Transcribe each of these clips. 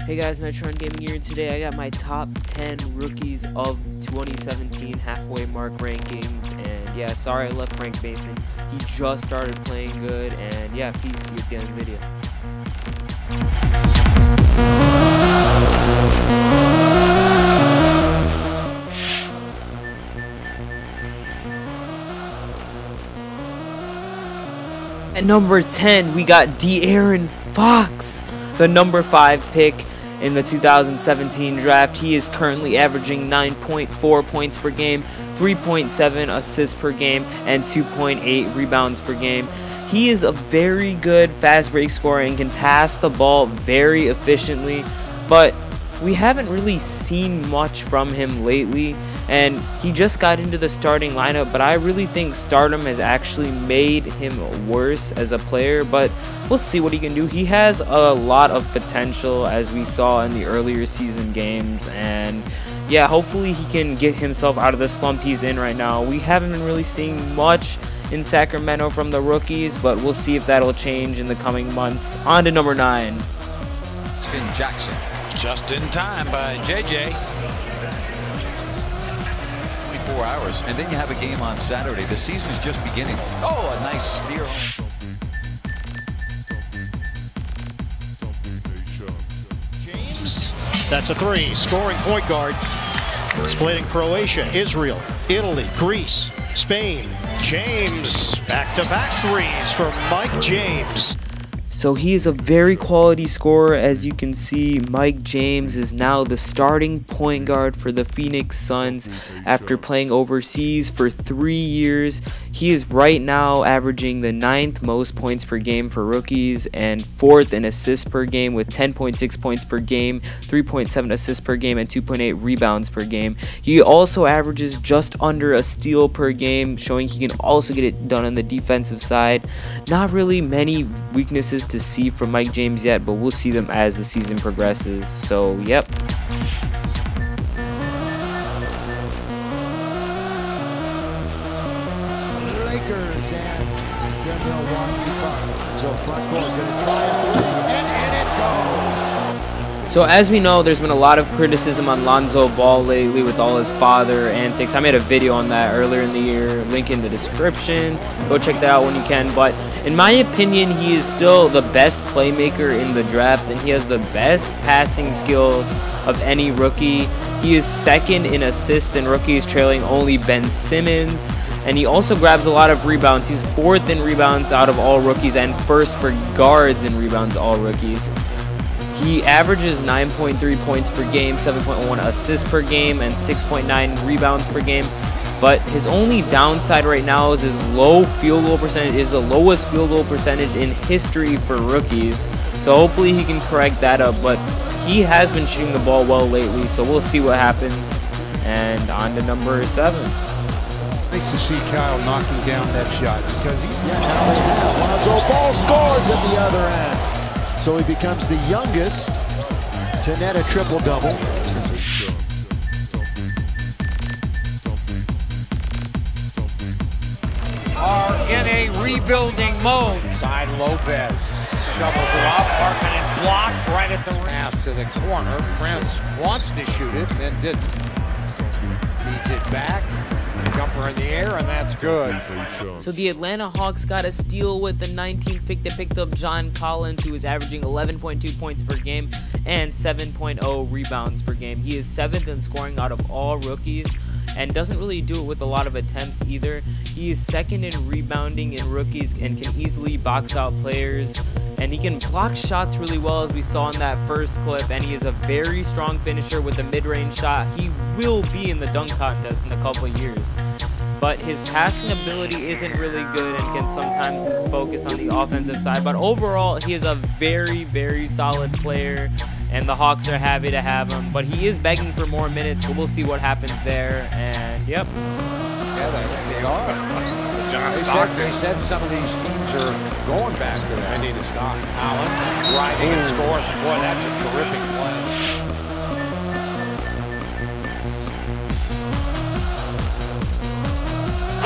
Hey guys, Nitron Gaming here, and today I got my top 10 rookies of 2017 halfway mark rankings. And yeah, sorry I left Frank Mason. He just started playing good, and yeah, peace. See you at the end of the video. At number 10, we got De'Aaron Fox, the number 5 pick in the 2017 draft. He is currently averaging 9.4 points per game, 3.7 assists per game, and 2.8 rebounds per game. He is a very good fast break scorer and can pass the ball very efficiently, but we haven't really seen much from him lately, and he just got into the starting lineup, but I really think stardom has actually made him worse as a player, but we'll see what he can do. He has a lot of potential, as we saw in the earlier season games, and yeah, hopefully he can get himself out of the slump he's in right now. We haven't been really seeing much in Sacramento from the rookies, but we'll see if that'll change in the coming months. On to number 9. Jackson. Just in time by JJ. 24 hours, and then you have a game on Saturday. The season's just beginning. Oh, a nice steer. James, that's a 3. Scoring point guard. Splitting Croatia, Israel, Italy, Greece, Spain. James, back-to-back threes for Mike James. So he is a very quality scorer. As you can see, Mike James is now the starting point guard for the Phoenix Suns after playing overseas for 3 years. He is right now averaging the 9th most points per game for rookies and 4th in assists per game with 10.6 points per game, 3.7 assists per game, and 2.8 rebounds per game. He also averages just under a steal per game, showing he can also get it done on the defensive side. Not really many weaknesses to see from Mike James yet, but we'll see them as the season progresses. So yep. Lakers and the Milwaukee Bucks. So front court going to try a 3, and it goes. So as we know, there's been a lot of criticism on Lonzo Ball lately with all his father antics. I made a video on that earlier in the year, link in the description. Go check that out when you can. But in my opinion, he is still the best playmaker in the draft, and he has the best passing skills of any rookie. He is 2nd in assists in rookies, trailing only Ben Simmons. And he also grabs a lot of rebounds. He's 4th in rebounds out of all rookies and 1st for guards in rebounds all rookies. He averages 9.3 points per game, 7.1 assists per game, and 6.9 rebounds per game. But his only downside right now is his low field goal percentage. Is the lowest field goal percentage in history for rookies. So hopefully he can correct that up. But he has been shooting the ball well lately, so we'll see what happens. And on to number 7. Nice to see Kyle knocking down that shot because he's Lonzo Ball scores at the other end. So he becomes the youngest to net a triple-double. Are in a rebuilding mode. Side Lopez shovels it off. Markkanen blocked right at the pass to the corner. Prince wants to shoot it, then didn't. Feeds it back. Jumper in the air, and that's good. So the Atlanta Hawks got a steal with the 19th pick. They picked up John Collins, who is averaging 11.2 points per game and 7.0 rebounds per game. He is 7th in scoring out of all rookies and doesn't really do it with a lot of attempts either. He is 2nd in rebounding in rookies and can easily box out players. And he can block shots really well, as we saw in that first clip, and he is a very strong finisher with a mid-range shot. He will be in the dunk contest in a couple of years. But his passing ability isn't really good and can sometimes lose focus on the offensive side. But overall, he is a very, very solid player, and the Hawks are happy to have him. But he is begging for more minutes, so we'll see what happens there. And yep. Yeah, they are. They said some of these teams are going back to that. I need a stop. Collins driving and scores. Boy, that's a terrific play.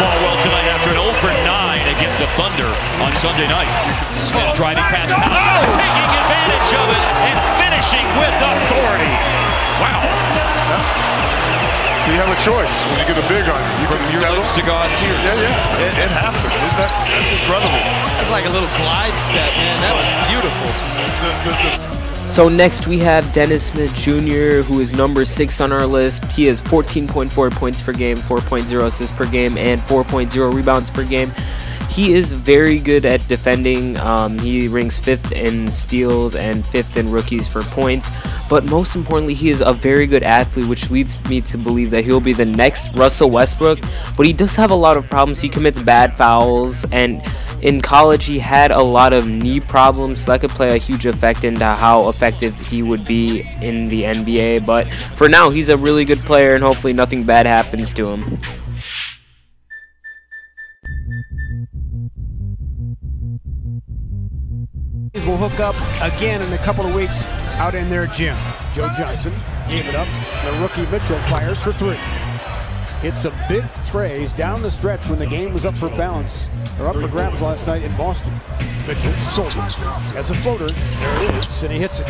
Well tonight after an 0 for 9 against the Thunder on Sunday night. Smith driving past Powell, taking advantage of it and finishing with the have a choice when you get a big on you. You From your lips to God's ears. Yeah. It happens. That's incredible. That's like a little glide step, man. That was beautiful. So next we have Dennis Smith Jr., who is number 6 on our list. He has 14.4 points per game, 4.0 assists per game, and 4.0 rebounds per game. He is very good at defending. He ranks 5th in steals and 5th in rookies for points. But most importantly, he is a very good athlete, which leads me to believe that he'll be the next Russell Westbrook. But he does have a lot of problems. He commits bad fouls, and in college he had a lot of knee problems, so that could play a huge effect into how effective he would be in the NBA. But for now, he's a really good player, and hopefully nothing bad happens to him. Will hook up again in a couple of weeks out in their gym. Joe Johnson gave it up. The rookie Mitchell fires for 3. Hit some big trays down the stretch when the game was up for balance, or up for grabs last night in Boston. Mitchell sold it as a floater. There it is, and he hits it.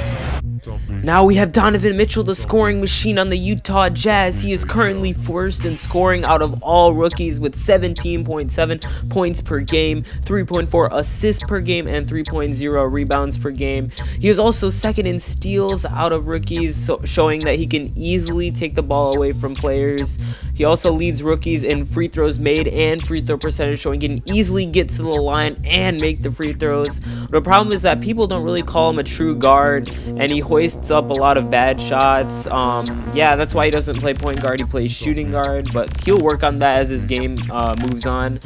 Now we have Donovan Mitchell, the scoring machine on the Utah Jazz. He is currently 1st in scoring out of all rookies with 17.7 points per game, 3.4 assists per game, and 3.0 rebounds per game. He is also 2nd in steals out of rookies, showing that he can easily take the ball away from players. He also leads rookies in free throws made and free throw percentage, showing he can easily get to the line and make the free throws. The problem is that people don't really call him a true guard, and he hoists up a lot of bad shots. Yeah, that's why he doesn't play point guard. He plays shooting guard, but he'll work on that as his game moves on.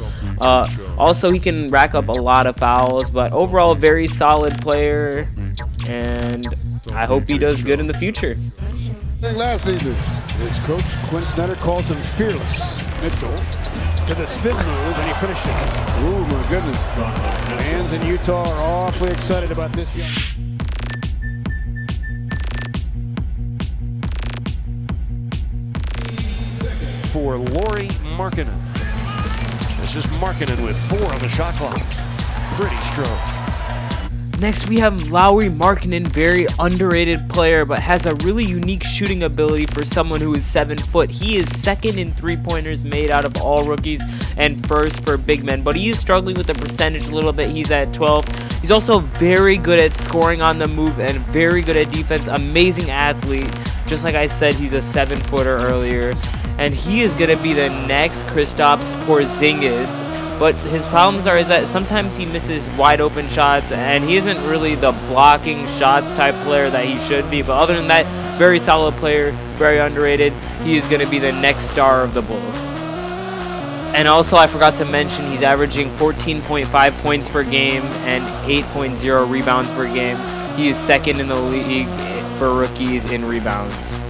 Also, he can rack up a lot of fouls, but overall, very solid player, and I hope he does good in the future. Last evening, his coach Quinn Snyder calls him fearless. Mitchell to the spin move, and he finished it. Oh my goodness! Fans in Utah are awfully excited about this young. For Lauri Markkanen. This is Markkanen with 4 on the shot clock. Pretty strong. Next we have Lauri Markkanen, very underrated player, but has a really unique shooting ability for someone who is 7 foot. He is 2nd in 3-pointers made out of all rookies and 1st for big men, but he is struggling with the percentage a little bit. He's at 12. He's also very good at scoring on the move and very good at defense. Amazing athlete. Just like I said, he's a 7-footer earlier, and he is going to be the next Kristaps Porzingis. But his problems is that sometimes he misses wide open shots, and he isn't really the blocking shots type player that he should be. But other than that, very solid player, very underrated. He is going to be the next star of the Bulls. And also, I forgot to mention, he's averaging 14.5 points per game and 8.0 rebounds per game. He is 2nd in the league for rookies in rebounds.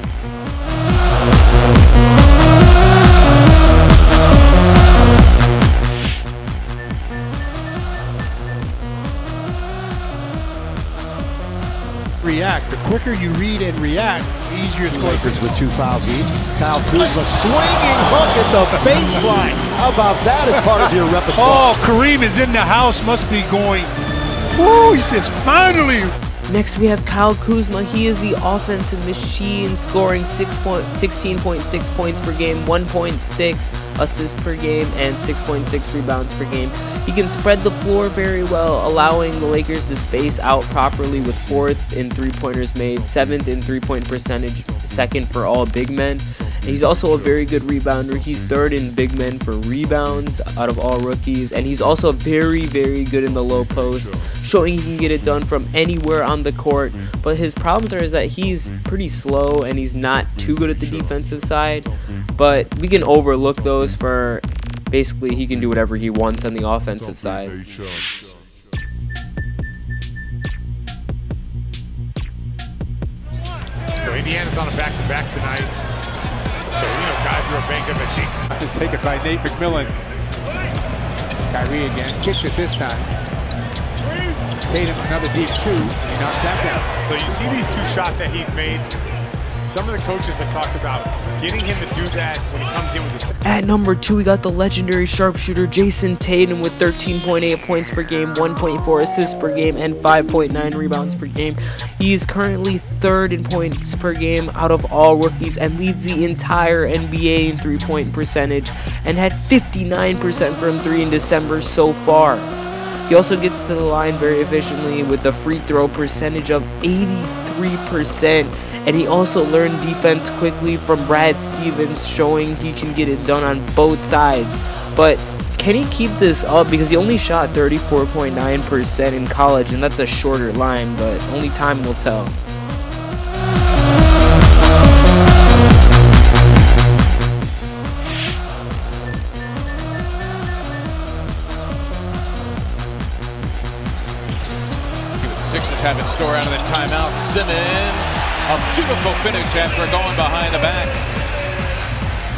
React. The quicker you read and react, the easier it's going. Lakers with 2 fouls each. Kyle Kuzma swinging hook at the baseline. How about that as part of your repertoire? Oh, Kareem is in the house. Must be going. Woo! He says, finally. Next, we have Kyle Kuzma. He is the offensive machine, scoring 16.6 points per game, 1.6 assists per game, and 6.6 rebounds per game. He can spread the floor very well, allowing the Lakers to space out properly with 4th in 3-pointers made, 7th in 3-point percentage, 2nd for all big men. And he's also a very good rebounder. He's 3rd in big men for rebounds out of all rookies, and he's also very, very good in the low post, showing he can get it done from anywhere on the court. But his problems is that he's pretty slow and he's not too good at the defensive side, but we can overlook those for basically he can do whatever he wants on the offensive side. So Indiana's on a back-to-back tonight. So, guys who are banged up at Jayson. It's taken by Nate McMillan. Kyrie again, kicks it this time. Tatum, another deep 2, and he knocks that down. So you see these 2 shots that he's made. Some of the coaches have talked about getting him to do that when he comes in with his... At number 2, we got the legendary sharpshooter Jayson Tatum with 13.8 points per game, 1.4 assists per game, and 5.9 rebounds per game. He is currently 3rd in points per game out of all rookies and leads the entire NBA in three-point percentage and had 59% from 3 in December so far. He also gets to the line very efficiently with the free throw percentage of 83%, and he also learned defense quickly from Brad Stevens, showing he can get it done on both sides. But can he keep this up? Because he only shot 34.9% in college, and that's a shorter line, but only time will tell. Sixers have in store out of the timeout. Simmons, a beautiful finish after going behind the back.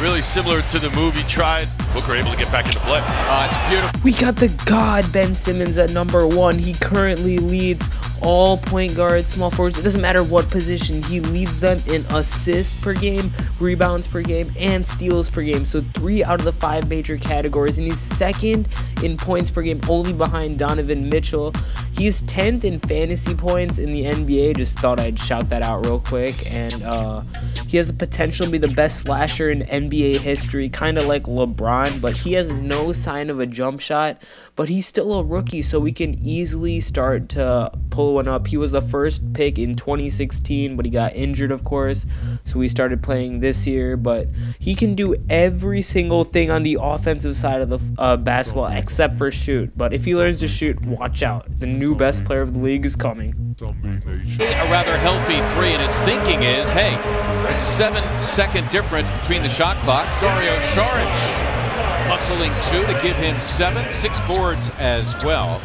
Really similar to the move he tried. Booker able to get back into play. It's beautiful. We got the god Ben Simmons at number 1. He currently leads all point guards, small forwards. It doesn't matter what position. He leads them in assists per game, rebounds per game, and steals per game. So 3 out of the 5 major categories. And he's 2nd in points per game, only behind Donovan Mitchell. He's 10th in fantasy points in the NBA. Just thought I'd shout that out real quick. And he has the potential to be the best slasher in NBA history, kind of like LeBron, but he has no sign of a jump shot. But he's still a rookie, so we can easily start to pull one up. He was the first pick in 2016, but he got injured, of course, so we started playing this year. But he can do every single thing on the offensive side of the basketball except for shoot. But if he learns to shoot, watch out. The new best player of the league is coming. A rather healthy 3, and his thinking is, hey, there's a 7-second difference between the shot clock. Dario Saric hustling 2 to give him 7, 6 boards as well.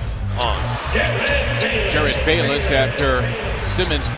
Jared Bayless after Simmons